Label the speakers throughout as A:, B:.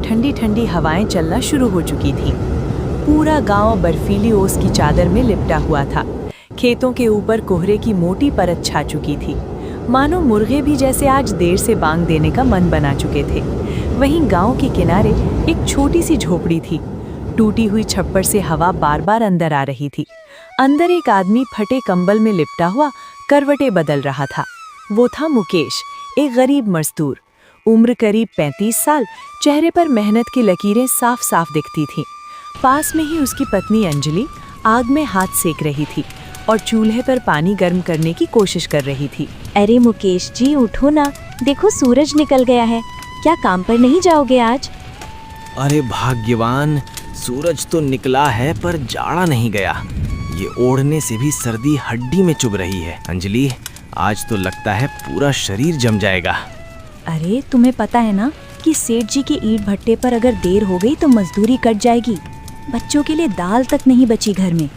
A: ठंडी ठंडी हवाएं चलना शुरू हो चुकी थीं। पूरा गांव बर्फीली ओस की चादर में लिपटा हुआ था। खेतों के ऊपर कोहरे की मोटी परत छा चुकी थी। मानो मुर्गे भी जैसे आज देर से बांग देने का मन बना चुके थे। वहीं गांव के किनारे एक छोटी सी झोपड़ी थी। टूटी हुई छप्पर से हवा बार बार अंदर आ रही थी। अंदर एक आदमी फटे कंबल में लिपटा हुआ करवटें बदल रहा था। वो था मुकेश, एक गरीब मजदूर। उम्र करीब 35 साल, चेहरे पर मेहनत की लकीरें साफ साफ दिखती थीं। पास में ही उसकी पत्नी अंजलि आग में हाथ सेक रही थी और चूल्हे पर पानी गर्म करने की कोशिश कर रही थी।
B: अरे मुकेश जी उठो ना, देखो सूरज निकल गया है। क्या काम पर नहीं जाओगे आज?
C: अरे भाग्यवान, सूरज तो निकला है पर जाड़ा नहीं गया। ये ओढ़ने से भी सर्दी हड्डी में चुभ रही है। अंजलि, आज तो लगता है पूरा शरीर जम जाएगा।
B: अरे तुम्हें पता है ना कि सेठ जी के ईंट भट्टे पर अगर देर हो गई तो मजदूरी कट जाएगी। बच्चों के लिए दाल तक नहीं बची घर में।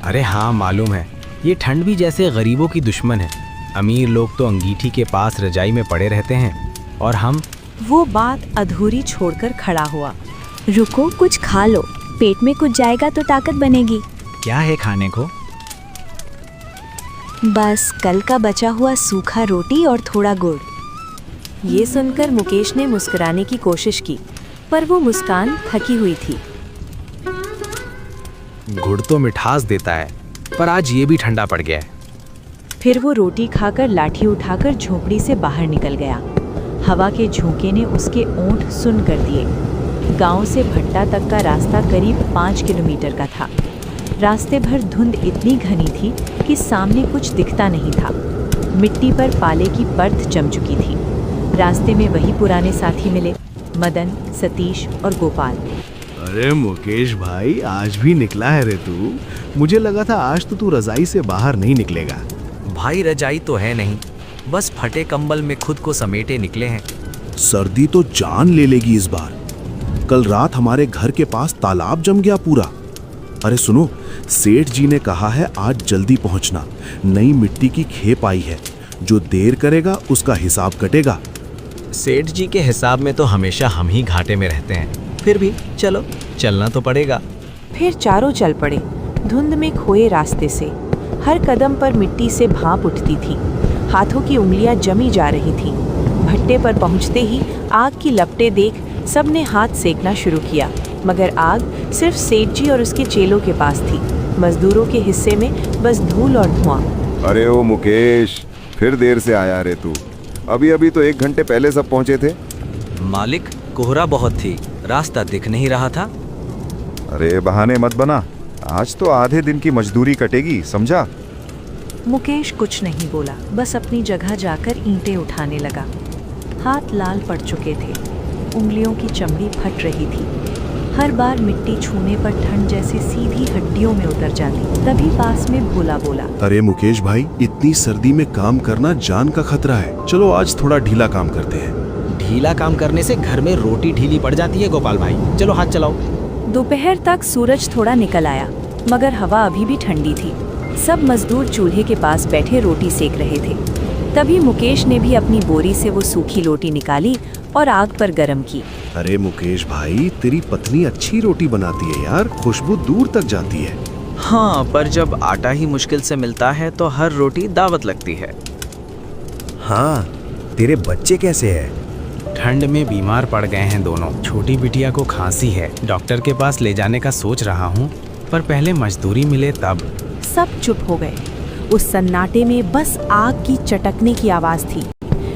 C: अरे हाँ मालूम है, ये ठंड भी जैसे गरीबों की दुश्मन है। अमीर लोग तो अंगीठी के पास रजाई में पड़े रहते हैं और हम।
A: वो बात अधूरी छोड़कर खड़ा हुआ।
B: रुको, कुछ खा लो, पेट में कुछ जाएगा तो ताकत बनेगी।
C: क्या है खाने को?
B: बस कल का बचा हुआ सूखा रोटी और थोड़ा गुड़।
A: ये सुनकर मुकेश ने मुस्कुराने की कोशिश की, पर वो मुस्कान थकी हुई थी।
C: गुड़ तो मिठास देता है, पर आज ये भी ठंडा पड़ गया है।
A: फिर वो रोटी खाकर लाठी उठाकर झोपड़ी से बाहर निकल गया। हवा के झोंके ने उसके ओंठ सुन्न कर दिए। गांव से भट्टा तक का रास्ता करीब 5 किलोमीटर का था। रास्ते भर धुंध इतनी घनी थी कि सामने कुछ दिखता नहीं था। मिट्टी पर पाले की परत जम चुकी थी। रास्ते में वही पुराने साथी मिले, मदन, सतीश और गोपाल।
D: अरे मुकेश भाई, आज भी निकला है रे तू। मुझे लगा था आज तो तू रजाई से बाहर नहीं निकलेगा।
E: भाई रजाई तो है नहीं, बस फटे कंबल में खुद को समेटे निकले हैं।
D: सर्दी तो जान ले लेगी इस बार। कल रात हमारे घर के पास तालाब जम गया पूरा। अरे सुनो, सेठ जी ने कहा है आज जल्दी पहुंचना। नई मिट्टी की खेप आई है, जो देर करेगा उसका हिसाब कटेगा।
E: सेठ जी के हिसाब में तो हमेशा हम ही घाटे में रहते हैं। फिर भी चलो, चलना तो पड़ेगा।
A: फिर चारों चल पड़े, धुंध में खोए रास्ते से। हर कदम पर मिट्टी से भाप उठती थी। हाथों की उंगलियां जमी जा रही थीं। भट्टे पर पहुंचते ही आग की लपटें देख सबने हाथ सेकना शुरू किया, मगर आग सिर्फ सेठ जी और उसके चेलों के पास थी। मजदूरों के हिस्से में बस धूल और धुआं।
F: अरे ओ मुकेश, फिर देर से आया रे तू। अभी अभी तो 1 घंटे पहले सब पहुंचे थे।
E: मालिक, कोहरा बहुत थी, रास्ता दिख नहीं रहा था।
F: अरे बहाने मत बना, आज तो आधे दिन की मजदूरी कटेगी, समझा?
A: मुकेश कुछ नहीं बोला, बस अपनी जगह जाकर ईंटें उठाने लगा। हाथ लाल पड़ चुके थे, उंगलियों की चमड़ी फट रही थी। हर बार मिट्टी छूने पर ठंड जैसे सीधी हड्डियों में उतर जाती। तभी पास में भोला बोला,
D: अरे मुकेश भाई, इतनी सर्दी में काम करना जान का खतरा है। चलो आज थोड़ा ढीला काम करते हैं।
C: ढीला काम करने से घर में रोटी ढीली पड़ जाती है गोपाल भाई। चलो हाथ चलाओ।
A: दोपहर तक सूरज थोड़ा निकल आया, मगर हवा अभी भी ठंडी थी। सब मजदूर चूल्हे के पास बैठे रोटी सेक रहे थे। तभी मुकेश ने भी अपनी बोरी से वो सूखी रोटी निकाली और आग पर गरम की।
D: अरे मुकेश भाई, तेरी पत्नी अच्छी रोटी बनाती है यार, खुशबू दूर तक जाती है।
E: हाँ, पर जब आटा ही मुश्किल से मिलता है तो हर रोटी दावत लगती है।
G: हाँ, तेरे बच्चे कैसे हैं?
C: ठंड में बीमार पड़ गए हैं दोनों। छोटी बिटिया को खांसी है, डॉक्टर के पास ले जाने का सोच रहा हूँ, पर पहले मजदूरी मिले तब।
A: सब चुप हो गए। उस सन्नाटे में बस आग की चटकने की आवाज थी।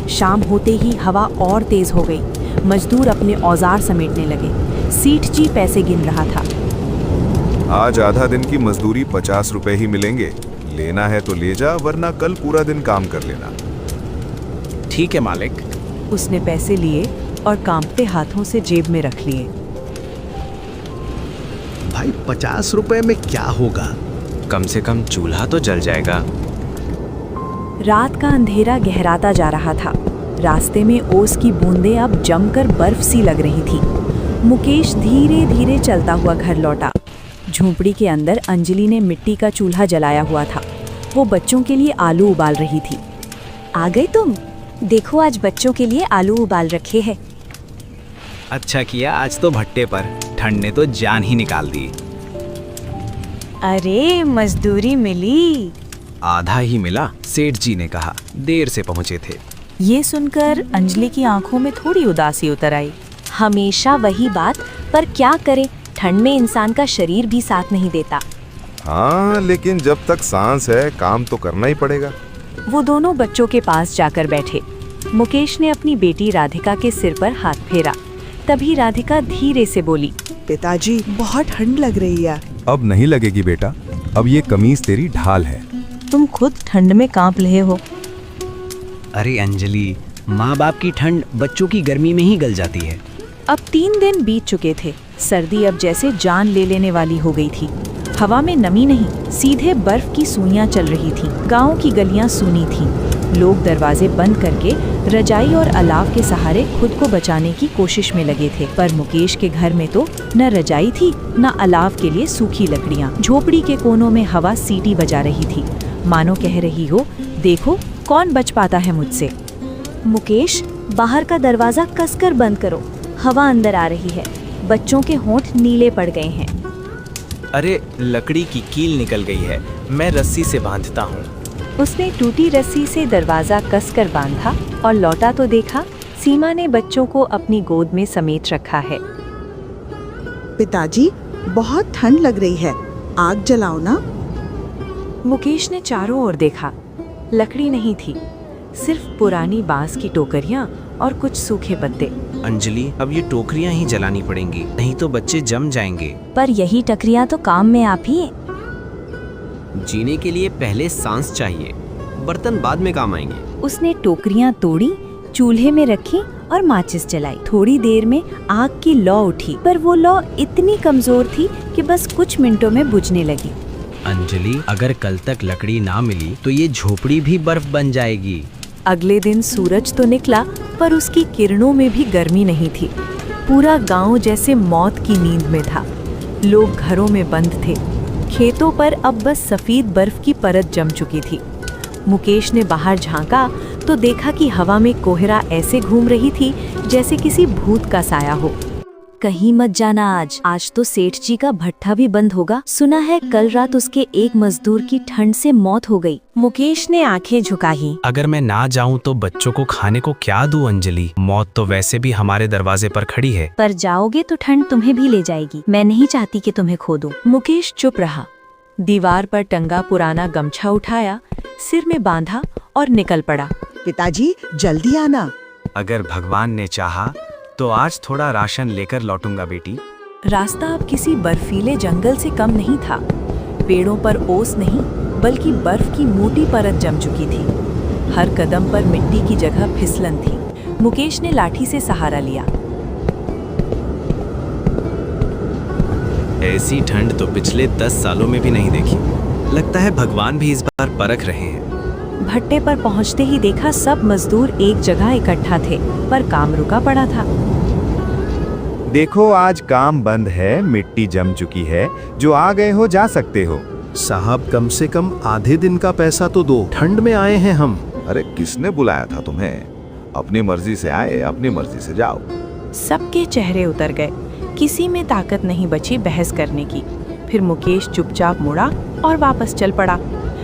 A: शाम होते ही हवा और तेज हो गई। मजदूर अपने औजार समेटने लगे। सेठ जी पैसे गिन रहा था।
F: आज आधा दिन की मजदूरी 50 रुपए ही मिलेंगे। लेना है तो ले जा, वरना कल पूरा दिन काम कर लेना।
C: ठीक है मालिक।
A: उसने पैसे लिए और कांपते हाथों से जेब में रख लिए।
D: भाई 50 रुपए में क्या होगा?
E: कम से कम चूल्हा तो जल जाएगा।
A: रात का अंधेरा गहराता जा रहा था। रास्ते में ओस की बूंदें अब जमकर बर्फ सी लग रही थी। मुकेश धीरे धीरे चलता हुआ घर लौटा। झोंपड़ी के अंदर अंजलि ने मिट्टी का चूल्हा जलाया हुआ था। वो बच्चों के लिए आलू उबाल रही थी।
B: आ गए तुम? देखो आज बच्चों के लिए आलू उबाल रखे हैं।
C: अच्छा किया आज तो भट्टे पर, ठंड ने तो जान ही निकाल दी।
A: अरे मजदूरी मिली।
C: आधा ही मिला, सेठ जी ने कहा, देर से पहुंचे थे।
A: ये सुनकर अंजलि की आंखों में थोड़ी उदासी उतर आई।
B: हमेशा वही बात, पर क्या करे, ठंड में इंसान का शरीर भी साथ नहीं देता।
F: हाँ, लेकिन जब तक सांस है काम तो करना ही पड़ेगा।
A: वो दोनों बच्चों के पास जाकर बैठे। मुकेश ने अपनी बेटी राधिका के सिर पर हाथ फेरा। तभी राधिका धीरे से बोली,
H: पिताजी बहुत ठंड लग रही है।
F: अब नहीं लगेगी बेटा, अब ये कमीज तेरी ढाल है।
A: तुम खुद ठंड में कांप रहे हो।
E: अरे अंजलि, माँ बाप की ठंड बच्चों की गर्मी में ही गल जाती है।
A: अब 3 दिन बीत चुके थे। सर्दी अब जैसे जान ले लेने वाली हो गई थी। हवा में नमी नहीं, सीधे बर्फ की सूइयां चल रही थीं। गांव की गलियां सूनी थीं। लोग दरवाजे बंद करके रजाई और अलाव के सहारे खुद को बचाने की कोशिश में लगे थे। पर मुकेश के घर में तो न रजाई थी न अलाव के लिए सूखी लकड़ियां। झोपड़ी के कोनों में हवा सीटी बजा रही थी, मानो कह रही हो, देखो कौन बच पाता है मुझसे।
B: मुकेश, बाहर का दरवाजा कसकर बंद करो, हवा अंदर आ रही है। बच्चों के होंठ नीले पड़ गए हैं।
C: अरे लकड़ी की कील निकल गई है, मैं रस्सी से बांधता हूँ।
A: उसने टूटी रस्सी से दरवाजा कसकर बांधा और लौटा तो देखा सीमा ने बच्चों को अपनी गोद में समेट रखा है।
H: पिताजी बहुत ठंड लग रही है, आग जलाओ ना।
A: मुकेश ने चारों ओर देखा। लकड़ी नहीं थी, सिर्फ पुरानी बांस की टोकरियां और कुछ सूखे पत्ते।
C: अंजलि, अब ये टोकरियां ही जलानी पड़ेंगी, नहीं तो बच्चे जम जाएंगे।
B: पर यही टकरियां तो काम में आप ही हैं।
C: जीने के लिए पहले सांस चाहिए, बर्तन बाद में काम आएंगे।
B: उसने टोकरियां तोड़ी, चूल्हे में रखी और माचिस जलाई। थोड़ी देर में आग की लौ उठी, पर वो लौ इतनी कमजोर थी कि बस कुछ मिनटों में बुझने लगी।
C: अंजलि, अगर कल तक लकड़ी ना मिली तो ये झोपड़ी भी बर्फ बन जाएगी।
A: अगले दिन सूरज तो निकला, पर उसकी किरणों में भी गर्मी नहीं थी। पूरा गांव जैसे मौत की नींद में था। लोग घरों में बंद थे। खेतों पर अब बस सफेद बर्फ की परत जम चुकी थी। मुकेश ने बाहर झांका तो देखा कि हवा में कोहरा ऐसे घूम रही थी जैसे किसी भूत का साया हो।
B: कहीं मत जाना आज तो सेठ जी का भट्ठा भी बंद होगा। सुना है कल रात उसके एक मजदूर की ठंड से मौत हो गई।
A: मुकेश ने आंखें झुकाई।
C: अगर मैं ना जाऊं तो बच्चों को खाने को क्या दूं अंजलि? मौत तो वैसे भी हमारे दरवाजे पर खड़ी है।
B: पर जाओगे तो ठंड तुम्हें भी ले जाएगी। मैं नहीं चाहती कि तुम्हें खो दूं।
A: मुकेश चुप रहा। दीवार पर टंगा पुराना गमछा उठाया, सिर में बांधा और निकल पड़ा।
H: पिताजी जल्दी आना।
C: अगर भगवान ने चाहा तो आज थोड़ा राशन लेकर लौटूंगा बेटी।
A: रास्ता अब किसी बर्फीले जंगल से कम नहीं था। पेड़ों पर ओस नहीं बल्कि बर्फ की मोटी परत जम चुकी थी। हर कदम पर मिट्टी की जगह फिसलन थी। मुकेश ने लाठी से सहारा लिया।
C: ऐसी ठंड तो पिछले 10 सालों में भी नहीं देखी। लगता है भगवान भी इस बार परख रहे हैं।
A: भट्टे पर पहुंचते ही देखा सब मजदूर एक जगह इकट्ठा थे, पर काम रुका पड़ा था।
F: देखो आज काम बंद है, मिट्टी जम चुकी है, जो आ गए हो जा सकते हो।
D: साहब कम से कम आधे दिन का पैसा तो दो, ठंड में आए हैं हम।
F: अरे किसने बुलाया था तुम्हें? अपनी मर्जी से आए, अपनी मर्जी से जाओ।
A: सबके चेहरे उतर गए। किसी में ताकत नहीं बची बहस करने की। फिर मुकेश चुपचाप मुड़ा और वापस चल पड़ा।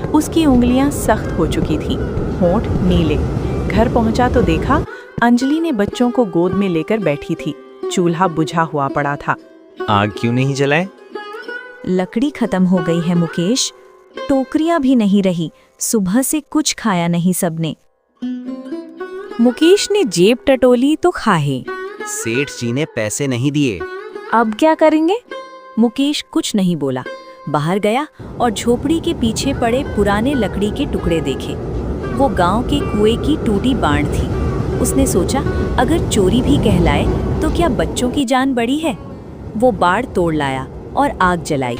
A: उसकी उंगलियां सख्त हो चुकी थीं, होंठ नीले। घर पहुंचा तो देखा अंजलि ने बच्चों को गोद में लेकर बैठी थी। चूल्हा बुझा हुआ पड़ा था।
C: आग क्यों नहीं जलाए?
B: लकड़ी खत्म हो गई है मुकेश। टोकरियां भी नहीं रही। सुबह से कुछ खाया नहीं सबने।
A: मुकेश ने जेब टटोली तो खाहे।
C: सेठ जी ने पैसे नहीं दिए।
B: अब क्या करेंगे? मुकेश कुछ नहीं बोला। बाहर गया और झोपड़ी के पीछे पड़े पुराने लकड़ी के टुकड़े देखे। वो गांव के कुएं की टूटी बाढ़ थी। उसने सोचा अगर चोरी भी कहलाए तो क्या बच्चों की जान बड़ी है। वो बाढ़ तोड़ लाया और आग जलाई।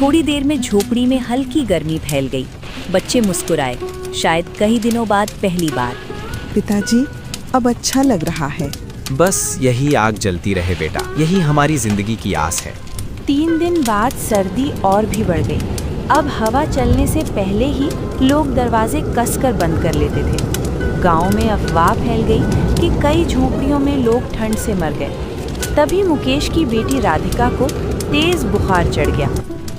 B: थोड़ी देर में झोपड़ी में हल्की गर्मी फैल गई। बच्चे मुस्कुराए, शायद कई दिनों बाद पहली बार।
H: पिताजी अब अच्छा लग रहा है।
C: बस यही आग जलती रहे बेटा, यही हमारी जिंदगी की आस है।
A: 3 दिन बाद सर्दी और भी बढ़ गई। अब हवा चलने से पहले ही लोग दरवाजे कसकर बंद कर लेते थे। गांव में अफवाह फैल गई कि कई झोपड़ियों में लोग ठंड से मर गए। तभी मुकेश की बेटी राधिका को तेज बुखार चढ़ गया।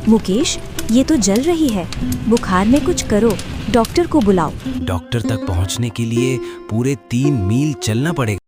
B: मुकेश, ये तो जल रही है, बुखार में कुछ करो, डॉक्टर को बुलाओ।
C: डॉक्टर तक पहुंचने के लिए पूरे 3 मील चलना पड़ेगा।